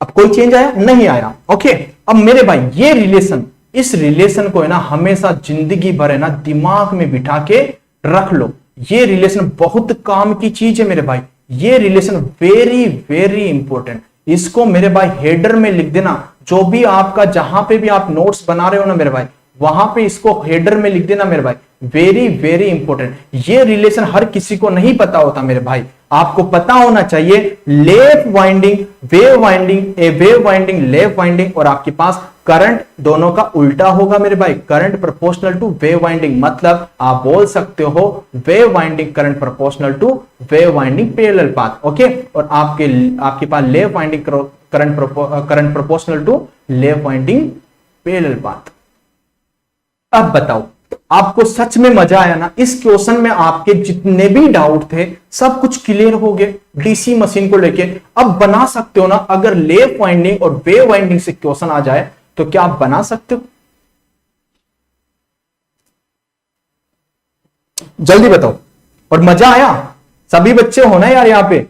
अब कोई चेंज आया? नहीं आया। ओके, अब मेरे भाई ये रिलेशन, इस रिलेशन को है ना हमेशा जिंदगी भर है ना दिमाग में बिठा के रख लो। ये रिलेशन बहुत काम की चीज है मेरे भाई, ये रिलेशन वेरी वेरी इंपॉर्टेंट। इसको मेरे भाई हेडर में लिख देना, जो भी आपका जहां पे भी आप नोट्स बना रहे हो ना मेरे भाई, वहां पे इसको हेडर में लिख देना मेरे भाई, वेरी वेरी इंपॉर्टेंट। ये रिलेशन हर किसी को नहीं पता होता मेरे भाई, आपको पता होना चाहिए। लेफ्ट वाइंडिंग, वेव वाइंडिंग, ए वेव वाइंडिंग, लेफ्ट वाइंडिंग, और आपके पास करंट दोनों का उल्टा होगा मेरे भाई, current proportional to wave winding. मतलब आप बोल सकते हो wave winding current proportional to wave winding parallel path. Okay, और आपके पास left winding current proportional to left winding parallel path. अब बताओ, आपको सच में मजा आया ना? इस क्वेश्चन में आपके जितने भी डाउट थे सब कुछ क्लियर हो गए डीसी मशीन को लेके। अब बना सकते हो ना, अगर लेफ्ट वाइंडिंग और वेव वाइंडिंग से क्वेश्चन आ जाए तो क्या आप बना सकते हो? जल्दी बताओ। और मजा आया? सभी बच्चे हो ना यार यहां पे?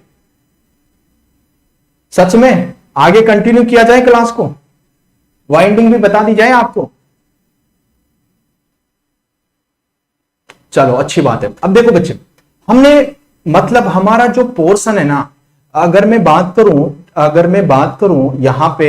सच में आगे कंटिन्यू किया जाए क्लास को, वाइंडिंग भी बता दी जाए आपको? चलो अच्छी बात है। अब देखो बच्चे, हमने मतलब हमारा जो पोर्शन है ना, अगर मैं बात करूं यहां पे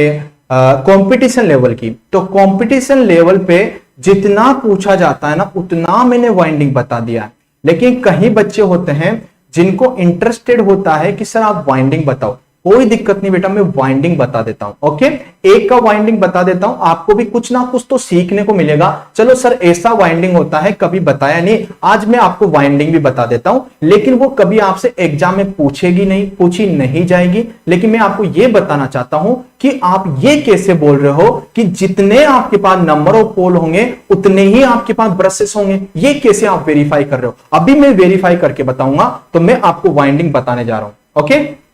कंपटीशन लेवल की, तो कंपटीशन लेवल पे जितना पूछा जाता है ना उतना मैंने वाइंडिंग बता दिया है। लेकिन कहीं बच्चे होते हैं जिनको इंटरेस्टेड होता है कि सर आप वाइंडिंग बताओ, कोई दिक्कत नहीं बेटा, मैं वाइंडिंग बता देता हूं। ओके, एक का वाइंडिंग बता देता हूं, आपको भी कुछ ना कुछ तो सीखने को मिलेगा। चलो सर ऐसा वाइंडिंग होता है, कभी बताया नहीं, आज मैं आपको वाइंडिंग भी बता देता हूं। लेकिन वो कभी आपसे एग्जाम में पूछी नहीं जाएगी। लेकिन मैं आपको यह बताना चाहता हूं कि आप ये कैसे बोल रहे हो कि जितने आपके पास नंबर ऑफ पोल होंगे उतने ही आपके पास ब्रशेस होंगे, ये कैसे आप वेरीफाई कर रहे हो? अभी मैं वेरीफाई करके बताऊंगा, तो मैं आपको वाइंडिंग बताने जा रहा हूं। ओके,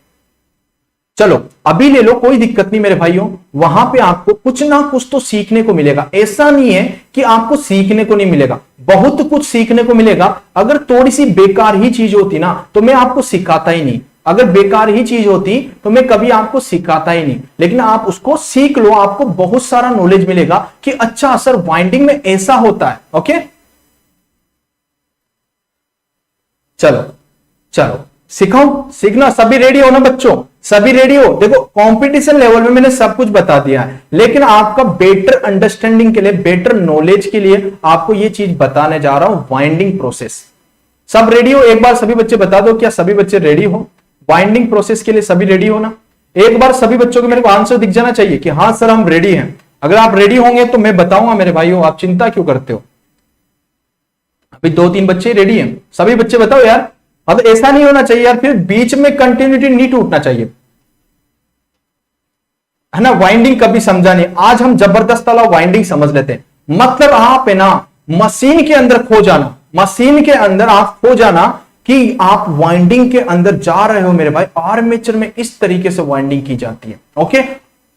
चलो अभी ले लो, कोई दिक्कत नहीं मेरे भाइयों। वहां पे आपको कुछ ना कुछ तो सीखने को मिलेगा, ऐसा नहीं है कि आपको सीखने को नहीं मिलेगा, बहुत कुछ सीखने को मिलेगा। अगर थोड़ी सी बेकार ही चीज होती ना तो मैं आपको सिखाता ही नहीं, अगर बेकार ही चीज होती तो मैं कभी आपको सिखाता ही नहीं। लेकिन आप उसको सीख लो, आपको बहुत सारा नॉलेज मिलेगा कि अच्छा सर वाइंडिंग में ऐसा होता है। ओके, चलो चलो सिखाओ, सीखना। सभी रेडी हो ना बच्चों? सभी रेडी हो? देखो कंपटीशन लेवल में मैंने सब कुछ बता दिया है, लेकिन आपका बेटर अंडरस्टैंडिंग के लिए, बेटर नॉलेज के लिए आपको ये चीज बताने जा रहा हूं, वाइंडिंग प्रोसेस। सब रेडी हो? एक बार सभी बच्चे बता दो, क्या सभी बच्चे रेडी हो? वाइंडिंग प्रोसेस के लिए सभी रेडी हो ना? एक बार सभी बच्चों को मेरे को आंसर दिख जाना चाहिए कि हाँ सर हम रेडी हैं। अगर आप रेडी होंगे तो मैं बताऊंगा मेरे भाइयों, आप चिंता क्यों करते हो? अभी 2-3 बच्चे रेडी हैं, सभी बच्चे बताओ यार। अब ऐसा नहीं होना चाहिए यार, फिर बीच में कंटिन्यूटी नहीं टूटना चाहिए, है ना? वाइंडिंग कभी समझा नहीं, आज हम जबरदस्त वाला वाइंडिंग समझ लेते हैं। मतलब आप है ना मशीन के अंदर खो जाना, मशीन के अंदर आप खो जाना कि आप वाइंडिंग के अंदर जा रहे हो मेरे भाई। आर्मेचर में इस तरीके से वाइंडिंग की जाती है। ओके,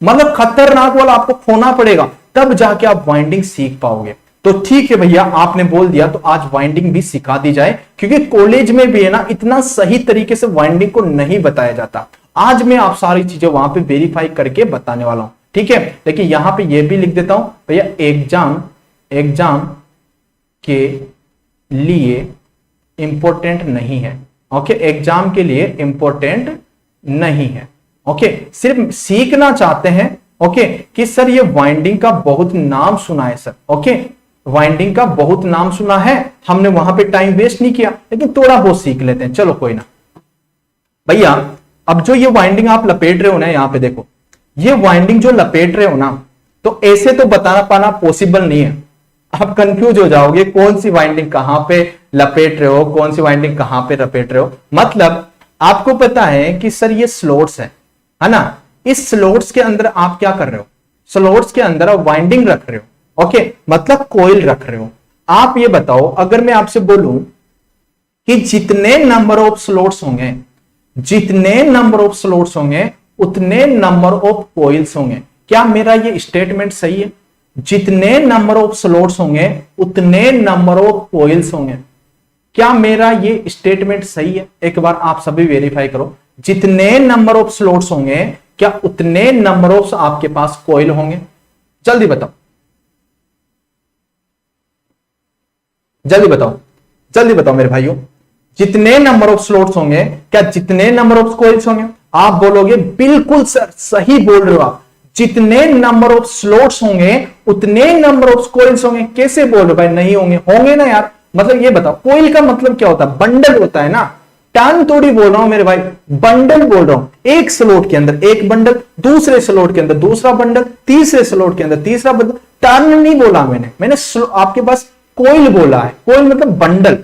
मतलब खतरनाक वाला आपको खोना पड़ेगा, तब जाके आप वाइंडिंग सीख पाओगे। तो ठीक है भैया, आपने बोल दिया तो आज वाइंडिंग भी सिखा दी जाए, क्योंकि कॉलेज में भी है ना इतना सही तरीके से वाइंडिंग को नहीं बताया जाता। आज मैं आप सारी चीजें वहां पे वेरीफाई करके बताने वाला हूं, ठीक है? लेकिन यहां पे ये भी लिख देता हूं भैया, एग्जाम के लिए इंपॉर्टेंट नहीं है। ओके, एग्जाम के लिए इंपॉर्टेंट नहीं है। ओके, सिर्फ सीखना चाहते हैं। ओके, कि सर ये वाइंडिंग का बहुत नाम सुना है सर। ओके, वाइंडिंग का बहुत नाम सुना है, हमने वहां पे टाइम वेस्ट नहीं किया, लेकिन थोड़ा बहुत सीख लेते हैं। चलो कोई ना भैया, अब जो ये वाइंडिंग आप लपेट रहे हो ना, यहां पे देखो, ये वाइंडिंग जो लपेट रहे हो ना, तो ऐसे तो बता पाना पॉसिबल नहीं है। आप कंफ्यूज हो जाओगे कौन सी वाइंडिंग कहां पे लपेट रहे हो, कौन सी वाइंडिंग कहां पे लपेट रहे हो। मतलब आपको पता है कि सर ये स्लॉट्स है ना? इस स्लॉट्स के अंदर आप क्या कर रहे हो? स्लॉट्स के अंदर आप वाइंडिंग रख रहे हो। ओके, मतलब कॉइल रख रहे हो। आप ये बताओ, अगर मैं आपसे बोलूं कि जितने नंबर ऑफ स्लॉट्स होंगे, जितने नंबर ऑफ स्लॉट्स होंगे उतने नंबर ऑफ कॉइल्स होंगे, क्या मेरा ये स्टेटमेंट सही है? जितने नंबर ऑफ स्लॉट्स होंगे उतने नंबर ऑफ कॉइल्स होंगे, क्या मेरा ये स्टेटमेंट सही है? एक बार आप सभी वेरीफाई करो। जितने नंबर ऑफ स्लॉट्स होंगे, क्या उतने नंबर ऑफ आपके पास कॉइल होंगे? जल्दी बताओ, जल्दी बताओ, जल्दी बताओ मेरे भाइयों, जितने नंबर ऑफ स्लॉट्स होंगे क्या जितने नंबर ऑफ कॉइल्स होंगे? आप बोलोगे बिल्कुल सर, सही बोल रहे हो आप, जितने नंबर ऑफ स्लॉट्स होंगे उतने नंबर ऑफ कॉइल्स होंगे। कैसे बोल रहे हो भाई? नहीं होंगे, होंगे ना यार। मतलब ये बताओ, कॉइल का मतलब क्या होता है? बंडल होता है ना, टर्न थोड़ी बोल रहा हूं मेरे भाई, बंडल बोल रहा हूं। एक स्लॉट के अंदर एक बंडल, दूसरे स्लॉट के अंदर दूसरा बंडल, तीसरे स्लॉट के अंदर तीसरा बंडल। टर्न नहीं बोला मैंने आपके पास कोइल बोला है। कोइल मतलब बंडल,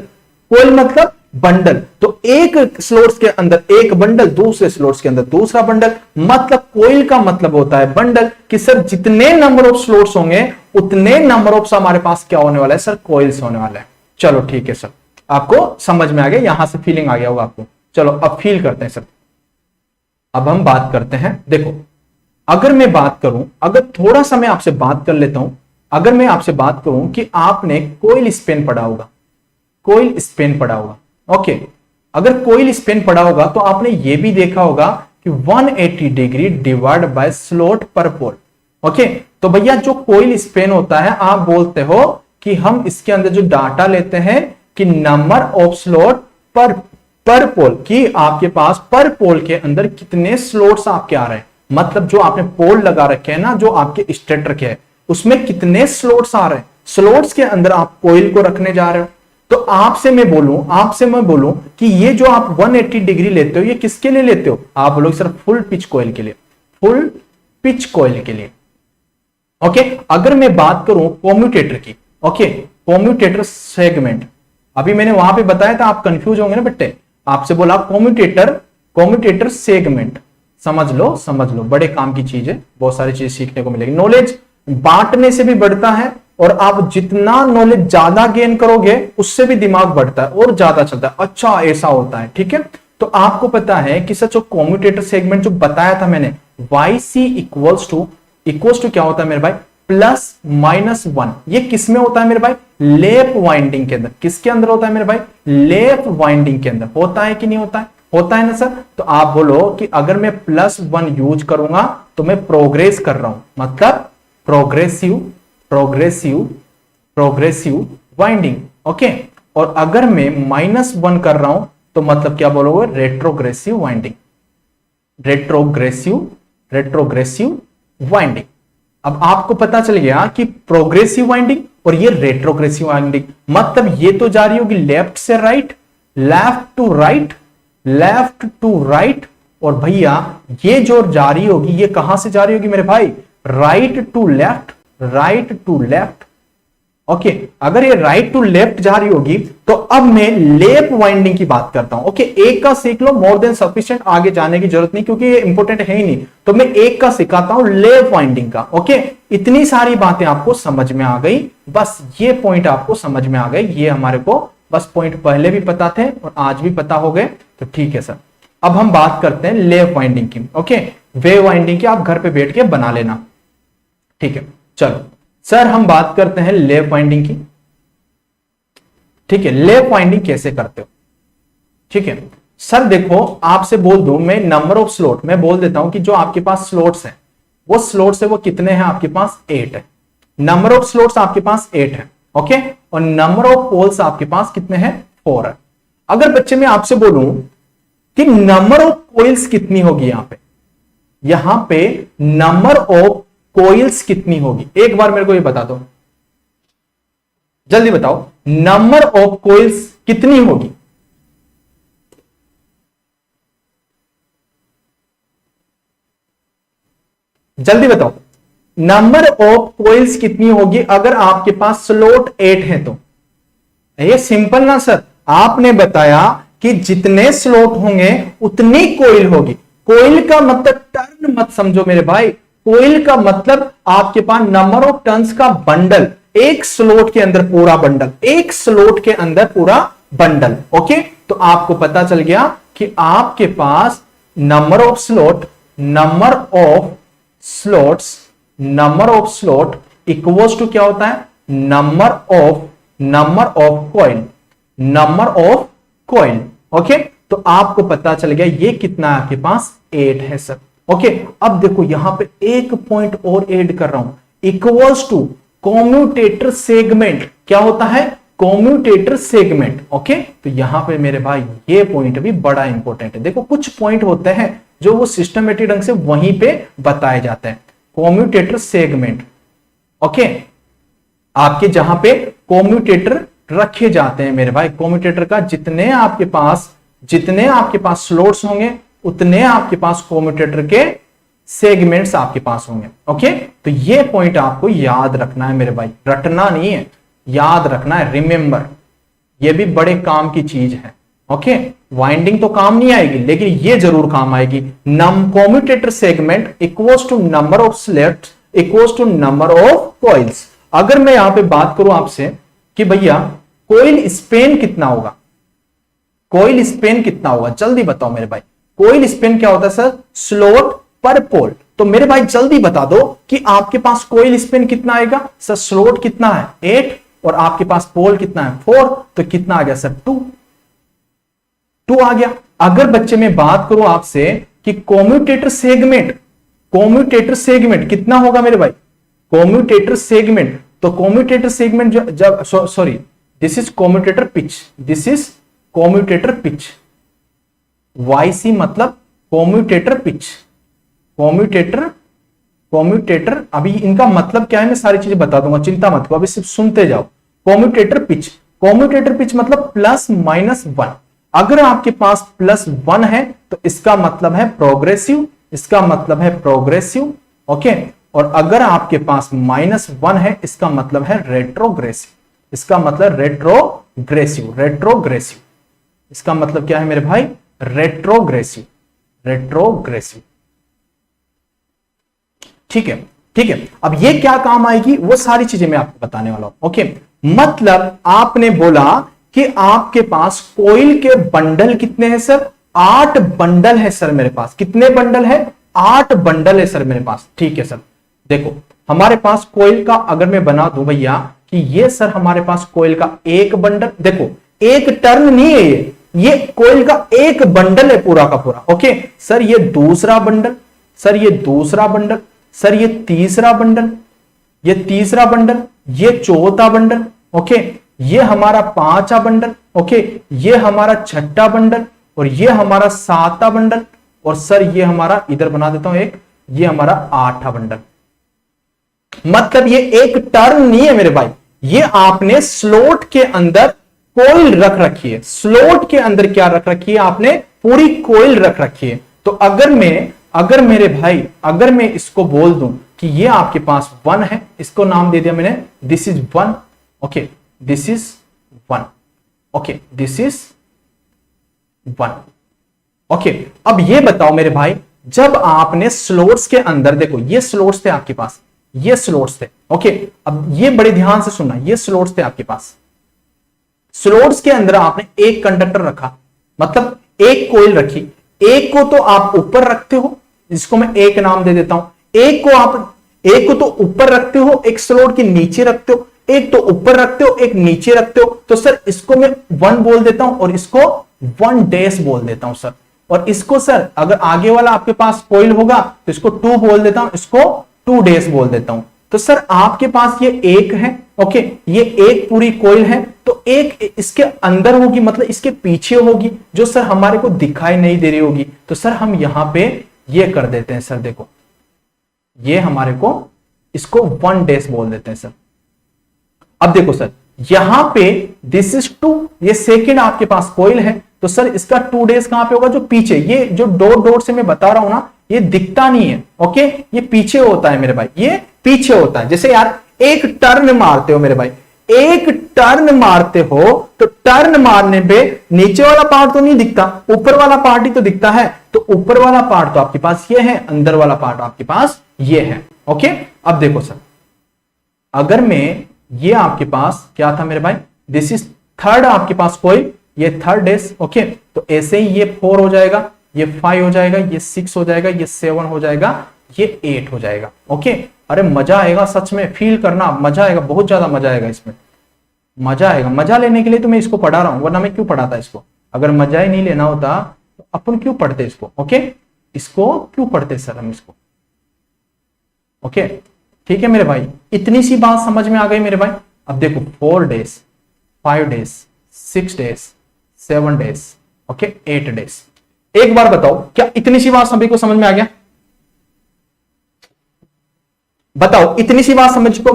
कोइल मतलब बंडल। तो एक स्लॉट्स के अंदर एक बंडल, दूसरे स्लॉट्स के अंदर दूसरा बंडल। मतलब कोइल का मतलब होता है बंडल, कि सर जितने नंबर ऑफ स्लॉट्स होंगे उतने नंबर ऑफ हमारे पास क्या होने वाला है सर? कॉइल्स होने वाला है। चलो ठीक है सर, आपको समझ में आ गया, यहां से फीलिंग आ गया होगा आपको। चलो अब फील करते हैं सर। अब हम बात करते हैं, देखो अगर मैं बात करूं, अगर थोड़ा सा मैं आपसे बात कर लेता हूं, अगर मैं आपसे बात करूं कि आपने कोइल स्पेन पढ़ा होगा, कोइल स्पेन पढ़ा होगा, ओके। अगर कोइल स्पेन पढ़ा होगा तो आपने यह भी देखा होगा कि 180 डिग्री डिवाइड बाय स्लॉट पर पोल, ओके। तो भैया जो कोइल स्पेन होता है, आप बोलते हो कि हम इसके अंदर जो डाटा लेते हैं कि नंबर ऑफ स्लॉट पर पोल, कि आपके पास पर पोल के अंदर कितने स्लॉट्स आपके आ रहे हैं। मतलब जो आपने पोल लगा रखे हैं ना, जो आपके स्टेटर के है, उसमें कितने स्लॉट्स आ रहे हैं। स्लॉट्स के अंदर आप कोइल को रखने जा रहे हो। तो आपसे मैं बोलूं कि ये जो आप 180 डिग्री लेते हो, ये किसके लिए लेते हो? आप बोलोगे सर फुल पिच कोइल के लिए, फुल पिच कोइल के लिए, ओके। अगर मैं बात करूं कॉम्यूटेटर की, ओके, कॉम्यूटेटर सेगमेंट, अभी मैंने वहां पे बताया था, आप कंफ्यूज होंगे ना बेटे, आपसे बोला कॉम्यूटेटर सेगमेंट, समझ लो, बड़े काम की चीज है, बहुत सारी चीज सीखने को मिलेगी। नॉलेज बांटने से भी बढ़ता है, और आप जितना नॉलेज ज्यादा गेन करोगे उससे भी दिमाग बढ़ता है और ज्यादा चलता है। अच्छा ऐसा होता है, ठीक है। तो आपको पता है कि सच कॉम्यूटेटर सेगमेंट जो बताया था मैंने, YC इक्वल्स टू क्या होता है मेरे भाई? Plus minus 1। ये किसमें होता है मेरे भाई? लेफ वाइंडिंग के अंदर। किसके अंदर होता है मेरे भाई? लेफ वाइंडिंग के अंदर। होता है कि नहीं होता है? होता है ना सर। तो आप बोलो कि अगर मैं +1 यूज करूंगा तो मैं प्रोग्रेस कर रहा हूं, मतलब प्रोग्रेसिव वाइंडिंग, ओके। और अगर मैं -1 कर रहा हूं तो मतलब क्या बोलोगे? Retrogressive winding, retrogressive winding. अब आपको पता चल गया कि प्रोग्रेसिव वाइंडिंग और ये रेट्रोग्रेसिव वाइंडिंग, मतलब ये तो जा रही होगी लेफ्ट से right, left to right, left to right, और भैया ये जो जा रही होगी ये कहां से जा रही होगी मेरे भाई? Right to left, right to left, okay. अगर ये राइट टू लेफ्ट जा रही होगी तो अब मैं लेप वाइंडिंग की बात करता हूं, ओके। एक का सीख लो, मोर देन सफिशिएंट, आगे जाने की जरूरत नहीं क्योंकि ये इंपॉर्टेंट है ही नहीं। तो मैं एक का सिखाता हूं, लेप वाइंडिंग का, ओके। इतनी सारी बातें आपको समझ में आ गई, बस ये पॉइंट आपको समझ में आ गए, ये हमारे को बस पॉइंट पहले भी पता थे और आज भी पता हो गए, तो ठीक है सर। अब हम बात करते हैं लेप वाइंडिंग की, ओके। वेव वाइंडिंग की आप घर पे बैठ के बना लेना, ठीक है। चलो सर हम बात करते हैं लेप वाइंडिंग की, ठीक है। लेप वाइंडिंग कैसे करते हो, ठीक है सर। देखो आपसे बोल दूं मैं नंबर ऑफ स्लॉट, मैं बोल देता हूं कि जो आपके पास स्लॉट्स हैं, वो स्लॉट्स है वो कितने हैं आपके पास? 8 है। नंबर ऑफ स्लॉट्स आपके पास 8 है, ओके। और नंबर ऑफ पोल्स आपके पास कितने हैं? 4 है। अगर बच्चे मैं आपसे बोलूं कि नंबर ऑफ कोइल्स कितनी होगी यहां पे नंबर ऑफ कोइल्स कितनी होगी? एक बार मेरे को ये बता दो, जल्दी बताओ, नंबर ऑफ कोइल्स कितनी होगी? जल्दी बताओ, नंबर ऑफ कोइल्स कितनी होगी अगर आपके पास स्लॉट 8 है तो? ये सिंपल ना सर, आपने बताया कि जितने स्लॉट होंगे उतनी कोइल होगी। कोइल का मतलब टर्न मत समझो मेरे भाई, कोइल का मतलब आपके पास नंबर ऑफ टर्न्स का बंडल, एक स्लॉट के अंदर पूरा बंडल, एक स्लॉट के अंदर पूरा बंडल, ओके। तो आपको पता चल गया कि आपके पास number of slot equals to क्या होता है? Number of coil, okay. तो आपको पता चल गया ये कितना है आपके पास? 8 है सर, ओके, अब देखो यहां पे एक पॉइंट और ऐड कर रहा हूं, इक्वल्स टू कॉम्यूटेटर सेगमेंट। क्या होता है? Commutator segment. ओके, तो यहां पे मेरे भाई ये पॉइंट भी बड़ा इंपॉर्टेंट है। देखो कुछ पॉइंट होते हैं जो वो सिस्टमेटिक ढंग से वहीं पे बताए जाते हैं। कॉम्यूटेटर सेगमेंट, ओके, आपके जहां पे कॉम्यूटेटर रखे जाते हैं मेरे भाई, कॉम्यूटेटर का जितने आपके पास स्लॉट्स होंगे उतने आपके पास कॉम्यूटेटर के सेगमेंट्स आपके पास होंगे। ओके, तो ये पॉइंट आपको याद रखना है मेरे भाई, रटना नहीं है, याद रखना है, रिमेंबर। ये भी बड़े काम की चीज है। ओके, वाइंडिंग तो काम नहीं आएगी लेकिन ये जरूर काम आएगी। Commutator segment equals to number of slots equals to number of coils. अगर मैं यहां पे बात करूं आपसे कि भैया कॉइल स्पेन कितना होगा, कॉइल स्पेन कितना होगा, जल्दी बताओ मेरे भाई। कॉइल स्पेन क्या होता है सर? स्लॉट पर पोल। तो मेरे भाई जल्दी बता दो कि आपके पास कॉइल स्पेन कितना आएगा सर? स्लॉट कितना है? 8 और आपके पास पोल कितना है? 4। तो कितना आ गया सर? 2 आ गया। अगर बच्चे मैं बात करूं आपसे कि कॉम्यूटेटर सेगमेंट कितना होगा मेरे भाई? कॉम्यूटेटर सेगमेंट, तो कॉम्यूटेटर सेगमेंट जब sorry this is commutator pitch, this is commutator pitch, YC मतलब कॉम्यूटेटर पिच, कॉम्यूटेटर अभी इनका मतलब क्या है मैं सारी चीजें बता दूंगा, चिंता मत करो, अभी सिर्फ सुनते जाओ। कॉम्यूटेटर पिच मतलब +-1। अगर आपके पास +1 है तो इसका मतलब है प्रोग्रेसिव, ओके, और अगर आपके पास -1 है इसका मतलब है रेट्रोग्रेसिव। इसका मतलब रेट्रोग्रेसिव, इसका मतलब क्या है मेरे भाई? रेट्रोग्रेसिव। ठीक है। अब ये क्या काम आएगी वो सारी चीजें मैं आपको बताने वाला हूं। ओके, मतलब आपने बोला कि आपके पास कॉइल के बंडल कितने हैं सर? 8 बंडल है सर मेरे पास। कितने बंडल है? 8 बंडल है सर मेरे पास। ठीक है सर, देखो हमारे पास कॉइल का अगर मैं बना दूं भैया कि ये सर हमारे पास कॉइल का एक बंडल, देखो एक टर्न नहीं है ये कॉइल का एक बंडल है पूरा का पूरा। ओके सर, ये दूसरा बंडल, सर ये दूसरा बंडल, सर ये तीसरा बंडल, ये तीसरा बंडल, ये चौथा बंडल, ओके, ये हमारा 5वां बंडल, ओके, ये हमारा 6ठा बंडल और ये हमारा 7वां बंडल, और सर ये हमारा इधर बना देता हूं एक, ये हमारा 8वां बंडल। मतलब ये एक टर्न नहीं है मेरे भाई, ये आपने स्लॉट के अंदर कॉइल रख रखी है। स्लॉट के अंदर क्या रख रखी है? आपने पूरी कॉइल रख रखी है। तो अगर मेरे भाई अगर मैं इसको बोल दूं कि ये आपके पास 1 है, इसको नाम दे दिया मैंने, this is 1, okay, this is 1, okay, this is 1, okay. अब ये बताओ मेरे भाई, जब आपने स्लॉट्स के अंदर, देखो ये स्लॉट्स थे आपके पास, ये स्लॉट्स थे, ओके, अब ये बड़े ध्यान से सुनना, ये स्लॉट्स थे आपके पास। स्लॉट्स के अंदर आपने एक कंडक्टर रखा, मतलब एक कॉइल रखी, एक को तो आप ऊपर रखते हो, जिसको मैं एक नाम दे देता हूं, एक को तो ऊपर रखते हो, एक स्लॉट के नीचे रखते हो, एक तो ऊपर रखते हो, एक नीचे रखते हो। तो सर इसको मैं 1 बोल देता हूं और इसको 1 डैश बोल देता हूं सर। और इसको सर अगर आगे वाला आपके पास कॉइल होगा तो इसको 2 बोल देता हूं, इसको 2 डैश बोल देता हूं। तो सर आपके पास ये एक है, ओके, ये एक पूरी कॉइल है, तो एक इसके अंदर होगी, मतलब इसके पीछे होगी, जो सर हमारे को दिखाई नहीं दे रही होगी। तो सर हम यहां पे ये कर देते हैं सर, देखो ये हमारे को इसको 1 डैश बोल देते हैं सर। अब देखो सर यहां पे दिस इज 2, ये सेकेंड आपके पास कॉइल है, तो सर इसका 2 डैश कहां पे होगा? जो पीछे, ये जो डॉट डॉट से मैं बता रहा हूं ना, ये दिखता नहीं है, ओके, ये पीछे होता है मेरे भाई, ये पीछे होता है। जैसे यार एक टर्न मारते हो मेरे भाई, एक टर्न मारते हो तो टर्न मारने पे नीचे वाला पार्ट तो नहीं दिखता, ऊपर वाला पार्ट ही तो दिखता है। तो ऊपर वाला पार्ट तो आपके पास ये है, अंदर वाला पार्ट आपके पास ये है, ओके। अब देखो सर, अगर मैं ये आपके पास क्या था मेरे भाई, दिस इज थर्ड आपके पास कॉइल, ये थर्ड डैश, ओके, तो ऐसे ही ये 4 हो जाएगा, ये 5 हो जाएगा, ये 6 हो जाएगा, ये 7 हो जाएगा, ये 8 हो जाएगा, ओके। अरे मजा आएगा सच में, फील करना, मजा आएगा, बहुत ज्यादा मजा आएगा इसमें, मजा आएगा। मजा लेने के लिए तो मैं इसको पढ़ा रहा हूं, वरना मैं क्यों पढ़ाता इसको? अगर मजा ही नहीं लेना होता तो अपन क्यों पढ़ते इसको, ओके। इसको क्यों पढ़ते सर हम इसको? ओके ठीक है मेरे भाई, इतनी सी बात समझ में आ गई मेरे भाई। अब देखो 4 days, 5 days, 6 days, 7 days, okay 8 days. एक बार बताओ क्या इतनी सी बात सभी को समझ में आ गया? बताओ इतनी सी बात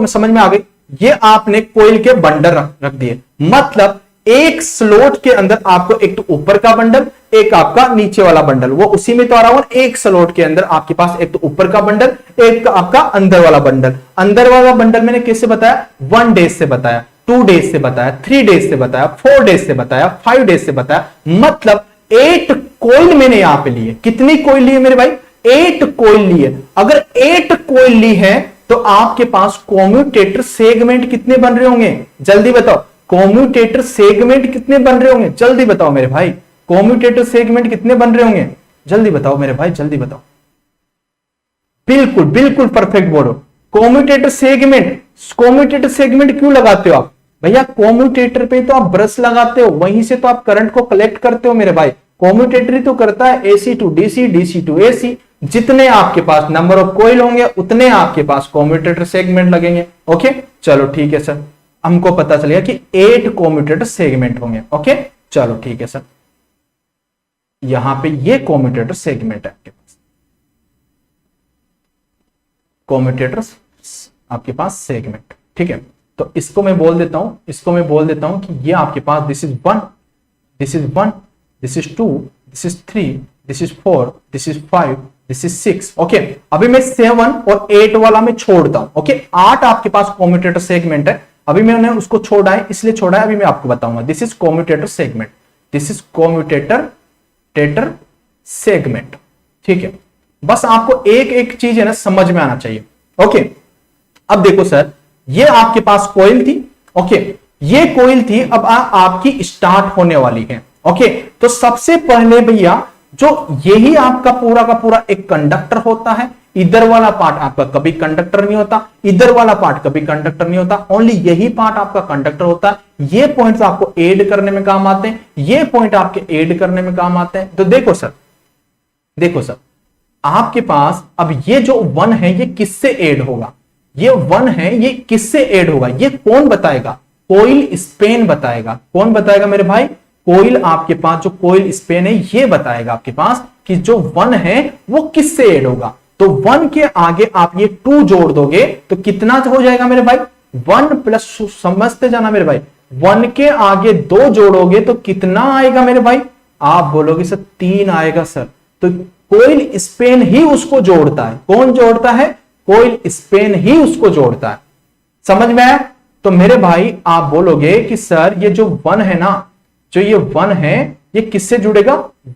समझ में आ गई? ये आपने कोयल के बंडल रख दिए, मतलब एक स्लोट के अंदर आपको एक तो ऊपर का बंडल, एक आपका नीचे वाला बंडल, वो उसी में तो आ रहा हो। एक स्लोट के अंदर आपके पास एक तो ऊपर का बंडल, एक आपका अंदर वाला बंडल। अंदर वाला बंडल मैंने कैसे बताया? 1 डेज से बताया, 2 डेज से बताया, 3 डेज से बताया, 4 डेज से बताया, 5 डेज से बताया। मतलब 8 कोयल मैंने यहां पे लिए। कितनी कोयल ली है मेरे भाई? 8 कोयल ली है। अगर 8 कोयल ली है तो आपके पास कॉम्यूटेटर सेगमेंट कितने बन रहे होंगे? जल्दी बताओ, कॉम्यूटेटर सेगमेंट कितने बन रहे होंगे? जल्दी बताओ मेरे भाई, कॉम्यूटेटर सेगमेंट कितने बन रहे होंगे? जल्दी बताओ मेरे भाई, जल्दी बताओ। बिल्कुल बिल्कुल परफेक्ट बोलो। कॉम्यूटेटर सेगमेंट, कॉम्यूटेटर सेगमेंट क्यों लगाते हो आप भैया? कॉम्यूटेटर पे तो आप ब्रश लगाते हो, वहीं से तो आप करंट को कलेक्ट करते हो मेरे भाई। कॉम्यूटेटर ही तो करता है AC to DC, DC to AC. जितने आपके पास नंबर ऑफ कॉइल होंगे उतने आपके पास कॉम्यूटेटर सेगमेंट लगेंगे। ओके चलो ठीक है सर, हमको पता चल गया कि 8 कॉम्यूटेटर सेगमेंट होंगे। ओके चलो ठीक है सर, यहां पे ये कॉम्यूटेटर सेगमेंट है आपके पास, कॉम्यूटेटर आपके पास सेगमेंट। ठीक है, तो इसको मैं बोल देता हूं, इसको मैं बोल देता हूं कि ये आपके पास this is 1, this is 1, this is 2, this is 3, this is 4, this is 5, this is 6। Okay अभी मैं 7 और 8 वाला मैं छोड़ता हूं। ओके 8 आपके पास कॉम्यूटेटर सेगमेंट है, अभी मैंने उसको छोड़ा है, इसलिए छोड़ा है, अभी मैं आपको बताऊंगा। This is commutator segment, this is commutator segment. ठीक है, बस आपको एक एक चीज है ना समझ में आना चाहिए। ओके अब देखो सर, ये आपके पास कोयल थी। ओके ये कोयल थी, अब आपकी स्टार्ट होने वाली है। ओके तो सबसे पहले भैया जो यही आपका पूरा का पूरा एक कंडक्टर होता है, इधर वाला पार्ट आपका कभी कंडक्टर नहीं होता, इधर वाला पार्ट कभी कंडक्टर नहीं होता, ओनली यही पार्ट आपका कंडक्टर होता है। ये पॉइंट्स आपको ऐड करने में काम आते हैं, ये पॉइंट आपके ऐड करने में काम आते हैं। तो देखो सर, देखो सर आपके पास अब ये जो 1 है ये किससे ऐड होगा? ये 1 है ये किससे ऐड होगा? ये कौन बताएगा? कोइल स्पेन बताएगा। कौन बताएगा मेरे भाई? कोइल आपके पास जो कोइल स्पेन है ये बताएगा आपके पास कि जो 1 है वो किससे ऐड होगा। तो 1 के आगे आप ये 2 जोड़ दोगे तो कितना हो जाएगा मेरे भाई? 1 प्लस, समझते जाना मेरे भाई, 1 के आगे 2 जोड़ोगे तो कितना आएगा मेरे भाई? आप बोलोगे सर 3 आएगा सर। तो कोइल स्पेन ही उसको जोड़ता है। कौन जोड़ता है? कोइल स्पेन ही उसको जोड़ता है। समझ में आया? तो मेरे भाई आप बोलोगे कि सर ये जो 1 है ना, जो ये 1 है ये किससे जुड़ेगा?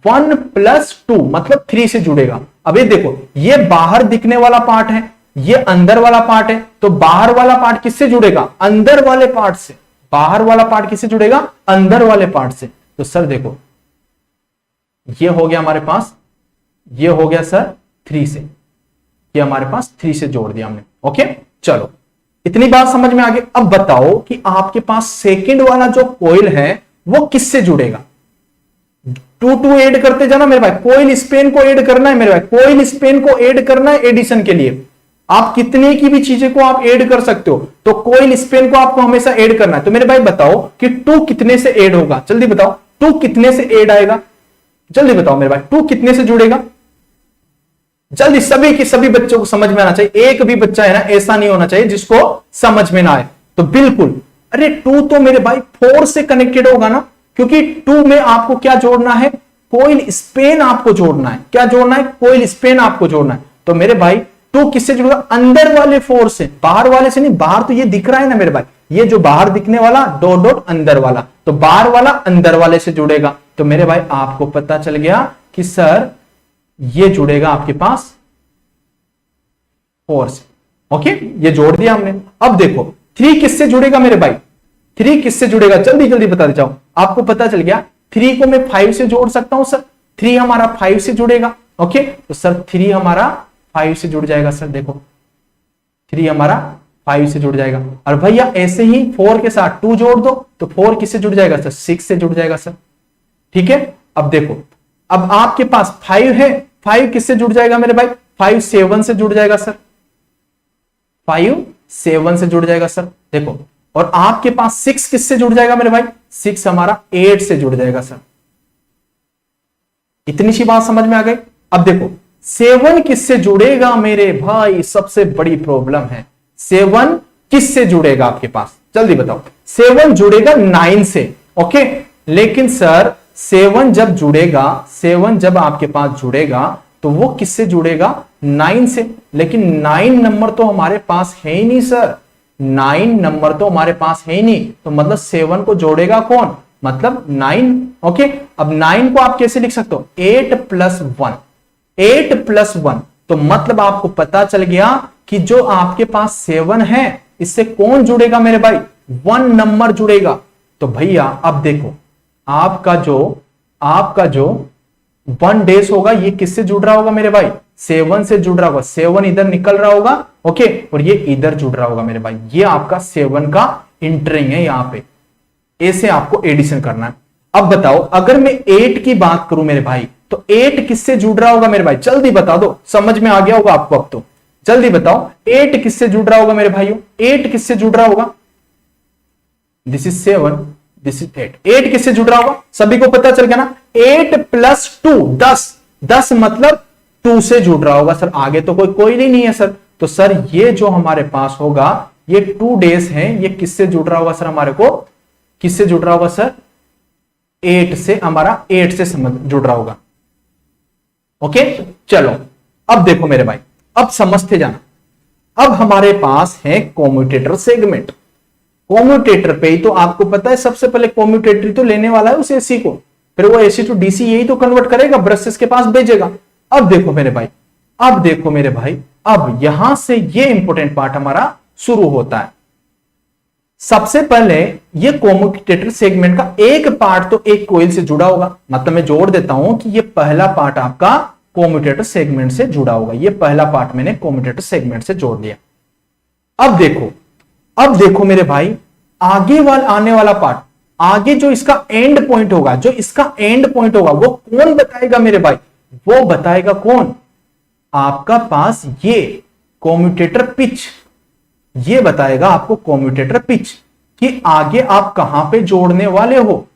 1 प्लस 2 मतलब 3 से जुड़ेगा। अब ये देखो, ये बाहर दिखने वाला पार्ट है, ये अंदर वाला पार्ट है, तो बाहर वाला पार्ट किससे जुड़ेगा? अंदर वाले पार्ट से। बाहर वाला पार्ट किससे जुड़ेगा? अंदर वाले पार्ट से। तो सर देखो, ये हो गया हमारे पास, ये हो गया सर 3 से, ये हमारे पास 3 से जोड़ दिया हमने। ओके चलो इतनी बात समझ में आ गई। अब बताओ कि आपके पास सेकंड वाला जो कोइल है वो किससे जुड़ेगा? 2 ऐड करते जाना मेरे भाई, कोइल स्पेन को ऐड करना है मेरे भाई, कोइल स्पेन को ऐड करना है एडिशन के लिए। आप कितने की भी चीजें को आप ऐड कर सकते हो, तो कोइल स्पेन को आपको हमेशा ऐड करना है। तो मेरे भाई बताओ कि 2 कितने से ऐड होगा? जल्दी बताओ 2 कितने से ऐड आएगा? जल्दी बताओ मेरे भाई 2 कितने से जुड़ेगा? जल्दी, सभी की सभी बच्चों को समझ में आना चाहिए। एक भी बच्चा है ना ऐसा नहीं होना चाहिए जिसको समझ में ना आए। तो बिल्कुल, अरे 2 तो मेरे भाई 4 से कनेक्टेड होगा ना, क्योंकि 2 में आपको क्या जोड़ना है? कोइल स्पेन आपको जोड़ना है। क्या जोड़ना है? कोइल स्पेन आपको जोड़ना है। तो मेरे भाई 2 किससे जुड़ेगा? अंदर वाले 4 से, बाहर वाले से नहीं। बाहर तो ये दिख रहा है ना मेरे भाई, ये जो बाहर दिखने वाला डॉट डॉट अंदर वाला, तो बाहर वाला अंदर वाले से जुड़ेगा। तो मेरे भाई आपको पता चल गया कि सर ये जुड़ेगा आपके पास 4 से। ओके ये जोड़ दिया हमने। अब देखो 3 किससे जुड़ेगा मेरे भाई? 3 किससे जुड़ेगा? जल्दी जल्दी बता देता हूं। आपको पता चल गया 3 को मैं 5 से जोड़ सकता हूं सर। 3 हमारा 5 से जुड़ेगा। ओके तो सर 3 हमारा 5 से जुड़ जाएगा सर। देखो 3 हमारा 5 से जुड़ जाएगा। और भैया ऐसे ही 4 के साथ 2 जोड़ दो तो 4 किससे जुड़ जाएगा सर? 6 से जुड़ जाएगा सर। ठीक है, अब देखो, अब आपके पास 5 है 5 किससे जुड़ जाएगा मेरे भाई? 5 7 से जुड़ जाएगा सर, 5 7 से जुड़ जाएगा सर। देखो, और आपके पास 6 किससे जुड़ जाएगा मेरे भाई? 6 हमारा 8 से जुड़ जाएगा सर। इतनी सी बात समझ में आ गई। अब देखो 7 किससे जुड़ेगा मेरे भाई? सबसे बड़ी प्रॉब्लम है, 7 किससे जुड़ेगा आपके पास? जल्दी बताओ। 7 जुड़ेगा 9 से, ओके। लेकिन सर 7 जब जुड़ेगा, 7 जब आपके पास जुड़ेगा तो वो किससे जुड़ेगा? 9 से। लेकिन 9 नंबर तो हमारे पास है ही नहीं सर, 9 नंबर तो हमारे पास है ही नहीं, तो मतलब 7 को जोड़ेगा कौन? मतलब 9, ओके। अब 9 को आप कैसे लिख सकते हो? 8 प्लस 1, 8 प्लस 1, तो मतलब आपको पता चल गया कि जो आपके पास 7 है इससे कौन जुड़ेगा मेरे भाई? 1 नंबर जुड़ेगा। तो भैया अब देखो, आपका जो 1 डेज होगा ये किससे जुड़ रहा होगा मेरे भाई? 7 से जुड़ रहा होगा। 7 इधर निकल रहा होगा, ओके, और ये इधर जुड़ रहा होगा मेरे भाई। ये आपका 7 का इंटरिंग है यहां पे, ऐसे आपको एडिशन करना है। अब बताओ अगर मैं 8 की बात करूं मेरे भाई, तो 8 किससे जुड़ रहा होगा मेरे भाई? जल्दी बता दो, समझ में आ गया होगा आपको अब तो। जल्दी बताओ 8 किससे जुड़ रहा होगा मेरे भाइयों? 8 किससे जुड़ रहा होगा? This is 7, this is 8। 8 किससे जुड़ रहा होगा? सभी को पता चल गया ना? 8 प्लस 2 10, 10 मतलब 2 से जुड़ रहा होगा सर। आगे तो कोई नहीं है सर। तो सर ये जो हमारे पास होगा ये 2 डेज है, ये किससे जुड़ रहा होगा सर? हमारे को किससे जुड़ रहा होगा सर? 8 से, हमारा 8 से जुड़ रहा होगा, ओके। चलो अब देखो मेरे भाई, अब समझते जाना। अब हमारे पास है कॉम्यूटेटर सेगमेंट। कॉम्यूटेटर पे ही तो आपको पता है सबसे पहले कॉम्यूटेटर तो लेने वाला है उस एसी को, फिर वो एसी टू डीसी यही तो कन्वर्ट करेगा, ब्रशेस के पास भेजेगा। अब देखो मेरे भाई, अब यहां से ये इंपॉर्टेंट पार्ट हमारा शुरू होता है। सबसे पहले ये कॉम्यूटेटर सेगमेंट का एक पार्ट तो एक कोइल से जुड़ा होगा, मतलब मैं जोड़ देता हूं कि ये पहला पार्ट आपका कॉम्यूटेटर सेगमेंट से जुड़ा होगा। ये पहला पार्ट मैंने कॉम्यूटेटर सेगमेंट से जोड़ दिया। अब देखो मेरे भाई, आने वाला पार्ट, आगे जो इसका एंड पॉइंट होगा, वो कौन बताएगा मेरे भाई? वो बताएगा कौन? आपका पास ये कॉम्यूटेटर पिच, ये बताएगा आपको कॉम्यूटेटर पिच कि आगे आप कहां पे जोड़ने वाले हो।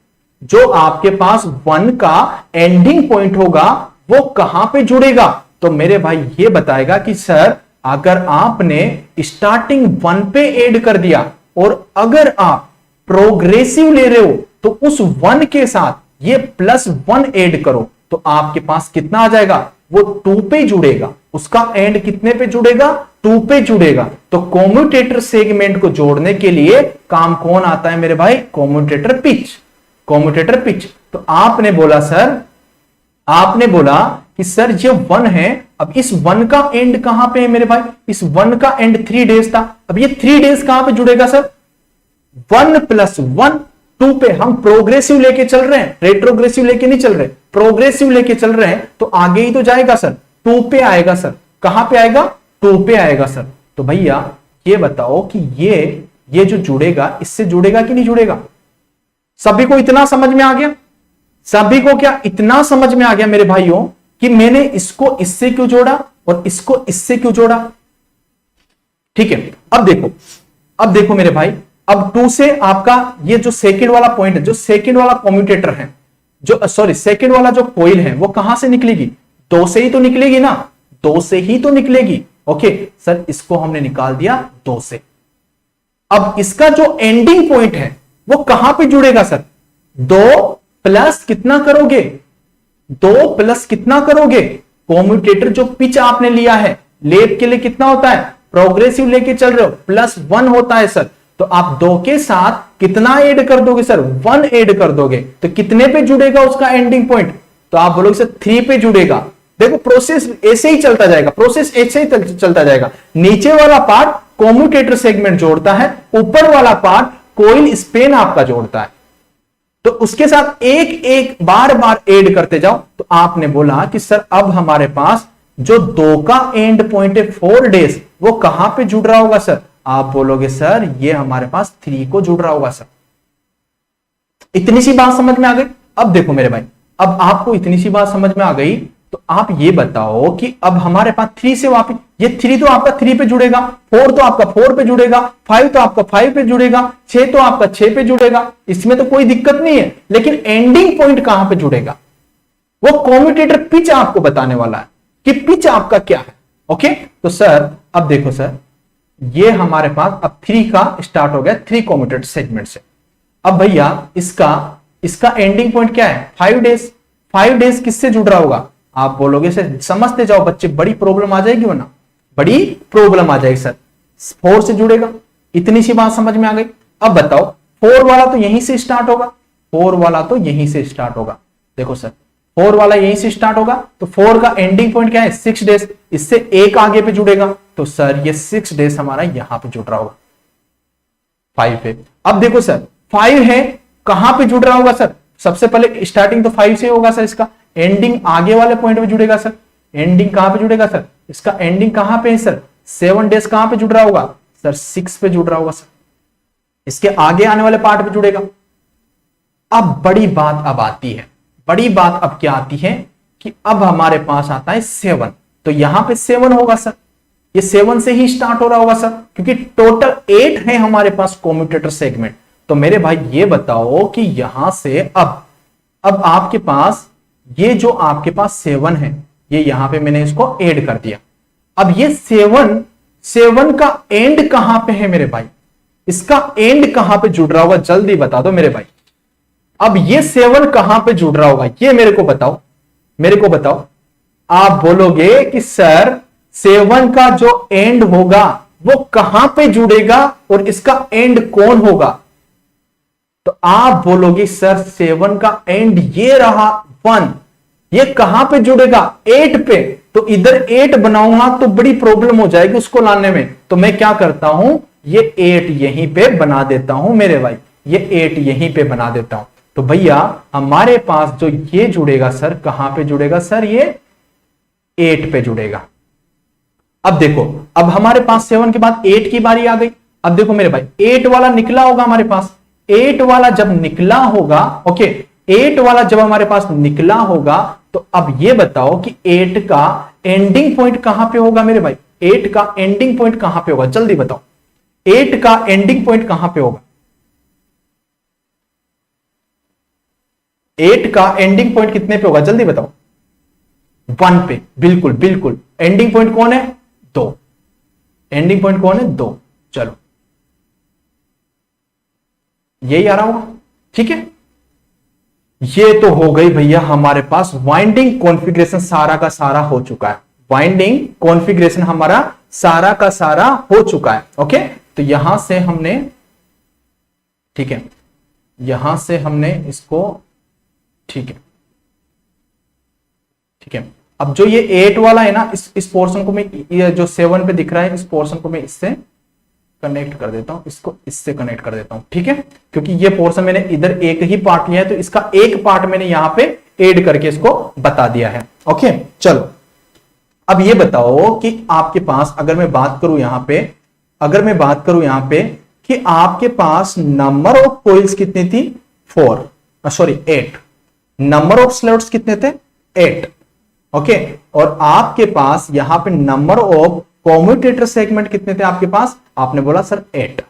जो आपके पास 1 का एंडिंग पॉइंट होगा वो कहां पे जुड़ेगा। तो मेरे भाई ये बताएगा कि सर अगर आपने स्टार्टिंग 1 पे ऐड कर दिया और अगर आप प्रोग्रेसिव ले रहे हो तो उस 1 के साथ ये +1 ऐड करो तो आपके पास कितना आ जाएगा? वो 2 पे जुड़ेगा। उसका एंड कितने पे जुड़ेगा? 2 पे जुड़ेगा। तो कॉम्यूटेटर सेगमेंट को जोड़ने के लिए काम कौन आता है मेरे भाई? Commutator pitch. Commutator pitch. तो आपने बोला कि सर ये 1 है, अब इस 1 का एंड कहां पे है मेरे भाई? इस 1 का एंड 3 डेज था, अब ये 3 डेज कहां पे जुड़ेगा सर? 1 + 1 2 पे। हम प्रोग्रेसिव लेके चल रहे हैं, रेट्रोग्रेसिव लेके नहीं चल रहे, प्रोग्रेसिव लेके चल रहे हैं, तो आगे ही तो जाएगा सर, 2 पे आएगा सर। कहां पे आएगा? 2 पे आएगा सर। तो भैया ये बताओ कि ये जो जुड़ेगा इससे जुड़ेगा कि नहीं जुड़ेगा? सभी को इतना समझ में आ गया? सभी को क्या इतना समझ में आ गया मेरे भाइयों कि मैंने इसको इससे क्यों जोड़ा और इसको इससे क्यों जोड़ा? ठीक है। अब देखो मेरे भाई, अब 2 से आपका ये जो सेकंड वाला पॉइंट है, जो सेकंड वाला कॉम्यूटेटर है, सेकंड वाला जो कॉइल है वो कहां से निकलेगी? 2 से ही तो निकलेगी ना, 2 से ही तो निकलेगी। ओके सर, इसको हमने निकाल दिया 2 से। अब इसका जो एंडिंग पॉइंट है वो कहां पे जुड़ेगा सर? 2 प्लस कितना करोगे? 2 प्लस कितना करोगे? कॉम्यूटेटर जो पिच आपने लिया है, लेप के लिए कितना होता है? प्रोग्रेसिव लेके चल रहे हो, +1 होता है सर। तो आप 2 के साथ कितना ऐड कर दोगे सर? 1 ऐड कर दोगे। तो कितने पे जुड़ेगा उसका एंडिंग पॉइंट? तो आप बोलोगे सर 3 पे जुड़ेगा। देखो प्रोसेस ऐसे ही चलता जाएगा, नीचे वाला पार्ट कॉम्यूटेटर सेगमेंट जोड़ता है, ऊपर वाला पार्ट कोइल स्पेन आपका जोड़ता है। तो उसके साथ एक बार ऐड करते जाओ। तो आपने बोला कि सर अब हमारे पास जो 2 का एंड पॉइंट है 4 डेज, वो कहां पे जुड़ रहा होगा सर? आप बोलोगे सर ये हमारे पास 3 को जुड़ रहा होगा सर। इतनी सी बात समझ में आ गई? अब देखो मेरे भाई, अब आपको इतनी सी बात समझ में आ गई तो आप ये बताओ कि अब हमारे पास 3 से वापस, ये 3 तो आपका 3 पे जुड़ेगा, 4 तो आपका 4 पे जुड़ेगा, 5 तो आपका 5 पे जुड़ेगा, 6 तो आपका 6 पे जुड़ेगा, इसमें तो कोई दिक्कत नहीं है। लेकिन एंडिंग पॉइंट कहां पे जुड़ेगा, वो कम्यूटेटर पिच आपको बताने वाला है कि पिच आपका क्या है। ओके, तो सर अब देखो सर, ये हमारे पास अब 3 का स्टार्ट हो गया, 3 कम्यूटेटर सेगमेंट से। अब भैया इसका एंडिंग पॉइंट क्या है, 5 डेज। 5 डेज किससे जुड़ रहा होगा, आप बोलोगे सर समझते जाओ बच्चे, बड़ी प्रॉब्लम आ जाएगी, वरना बड़ी प्रॉब्लम आ जाएगी सर। 4 से जुड़ेगा, इतनी सी बात समझ में आ गई। अब बताओ 4 वाला तो यहीं से स्टार्ट होगा, 4 वाला तो यहीं से स्टार्ट होगा। देखो सर 4 वाला यहीं से स्टार्ट होगा, तो 4 का एंडिंग पॉइंट क्या है, 6 डेज। इससे एक आगे पे जुड़ेगा, तो सर ये 6 डेज हमारा यहां पे जुड़ रहा होगा 5 पे। अब देखो सर 5 है, कहां पे जुड़ रहा होगा सर, सबसे पहले स्टार्टिंग तो 5 से होगा सर, इसका एंडिंग आगे वाले पॉइंट पे जुड़ेगा सर। एंडिंग कहां पे जुड़ेगा सर, इसका एंडिंग कहां पे है सर, 7 डेज कहां पे जुड़ रहा होगा सर, 6 पे जुड़ रहा होगा सर, इसके आगे आने वाले पार्ट पे जुड़ेगा। अब बड़ी बात अब आती है, बड़ी बात अब क्या आती है कि अब हमारे पास आता है 7, तो यहां पे 7 होगा सर, ये 7 से ही स्टार्ट हो रहा होगा सर, क्योंकि टोटल 8 है हमारे पास कम्यूटेटर सेगमेंट। तो मेरे भाई ये बताओ कि यहां से अब आपके पास ये जो आपके पास 7 है, ये यहां पे मैंने इसको ऐड कर दिया। अब ये 7 का एंड कहां पे है मेरे भाई, इसका एंड कहां पे जुड़ रहा होगा, जल्दी बता दो मेरे भाई। अब ये 7 कहां पे जुड़ रहा होगा, ये मेरे को बताओ, मेरे को बताओ। आप बोलोगे कि सर 7 का जो एंड होगा वो कहां पे जुड़ेगा और इसका एंड कौन होगा, तो आप बोलोगे सर 7 का एंड ये रहा 1, ये कहां पे जुड़ेगा, 8 पे। तो इधर 8 बनाऊंगा तो बड़ी प्रॉब्लम हो जाएगी उसको लाने में, तो मैं क्या करता हूं, ये 8 यहीं पे बना देता हूं मेरे भाई, ये 8 यहीं पे बना देता हूं। तो भैया हमारे पास जो ये जुड़ेगा सर, कहां पे जुड़ेगा सर, ये 8 पे जुड़ेगा। अब देखो, अब हमारे पास 7 के बाद 8 की बारी आ गई। अब देखो मेरे भाई 8 वाला निकला होगा हमारे पास, 8 वाला जब निकला होगा, ओके, 8 वाला जब हमारे पास निकला होगा, तो अब ये बताओ कि 8 का एंडिंग पॉइंट कहां पे होगा मेरे भाई, 8 का एंडिंग पॉइंट कहां पे होगा, जल्दी बताओ, 8 का एंडिंग पॉइंट कहां पे होगा, 8 का एंडिंग पॉइंट कितने पे होगा, जल्दी बताओ, 1 पे। बिल्कुल बिल्कुल, एंडिंग पॉइंट कौन है, 2, एंडिंग पॉइंट कौन है, 2। चलो यही आ रहा होगा, ठीक है। ये तो हो गई भैया हमारे पास वाइंडिंग कॉन्फ़िगरेशन, सारा का सारा हो चुका है, वाइंडिंग कॉन्फ़िगरेशन हमारा सारा का सारा हो चुका है। ओके, तो यहां से हमने, ठीक है, यहां से हमने इसको, ठीक है, ठीक है। अब जो ये 8 वाला है ना, इस पोर्शन को मैं, ये जो 7 पे दिख रहा है, इस पोर्शन को मैं इससे कनेक्ट कर देता हूं, इसको इससे कनेक्ट कर देता हूं, ठीक है, क्योंकि ये पोर्शन मैंने इधर एक ही पार्ट लिया है, तो इसका एक पार्ट मैंने यहां पे ऐड करके इसको बता दिया है। ओके, चलो अब ये बताओ कि आपके पास, अगर मैं बात करूं यहां पे, अगर मैं बात करूं यहां पे कि आपके पास नंबर ऑफ कॉइल्स कितनी थी, 8, नंबर ऑफ स्लॉट्स कितने थे, 8। ओके, और आपके पास यहां पे नंबर ऑफ कम्यूटेटर सेगमेंट कितने थे आपके पास, आपने बोला सर 8।